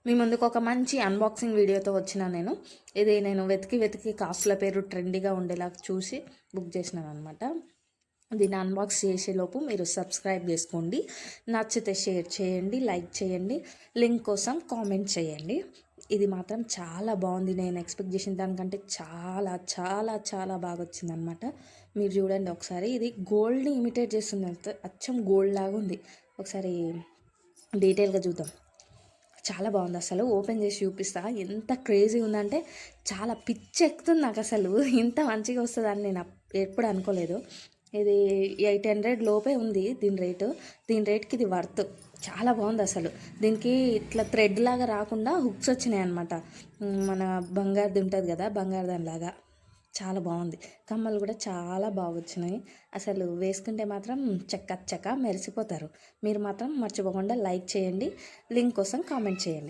మీ ముందుకు ఒక మంచి అన్బాక్సింగ్ వీడియోతో వచ్చిన ఇది నేను వెతికి వెతికి కాస్ట్ల పేరు ట్రెండీగా ఉండేలా చూసి బుక్ చేసినాను అనమాట. దీన్ని అన్బాక్స్ చేసేలోపు మీరు సబ్స్క్రైబ్ చేసుకోండి, నచ్చితే షేర్ చేయండి, లైక్ చేయండి, లింక్ కోసం కామెంట్ చేయండి. ఇది మాత్రం చాలా బాగుంది. నేను ఎక్స్పెక్ట్ చేసిన దానికంటే చాలా చాలా చాలా బాగా వచ్చిందనమాట. మీరు చూడండి ఒకసారి. ఇది గోల్డ్ని ఇమిటేట్ చేస్తుంది, అచ్చం గోల్డ్ లాగా ఉంది. ఒకసారి డీటెయిల్గా చూద్దాం. చాలా బాగుంది. అసలు ఓపెన్ చేసి చూపిస్తా. ఎంత క్రేజీ ఉందంటే చాలా పిచ్చి ఎక్కుతుంది నాకు. అసలు ఇంత మంచిగా వస్తుందని నేను ఎప్పుడు అనుకోలేదు. ఇది 800 లోపే ఉంది దీని రేట్కి ఇది వర్త్. చాలా బాగుంది అసలు. దీనికి ఇట్లా థ్రెడ్ లాగా రాకుండా హుక్స్ వచ్చినాయి అనమాట. మన బంగారుది ఉంటుంది కదా, బంగారు దానిలాగా చాలా బాగుంది. కమ్మలు కూడా చాలా బాగా వచ్చినాయి. అసలు వేసుకుంటే మాత్రం చక్క చక్క మెరిసిపోతారు. మీరు మాత్రం మర్చిపోకుండా లైక్ చేయండి, లింక్ కోసం కామెంట్ చేయండి.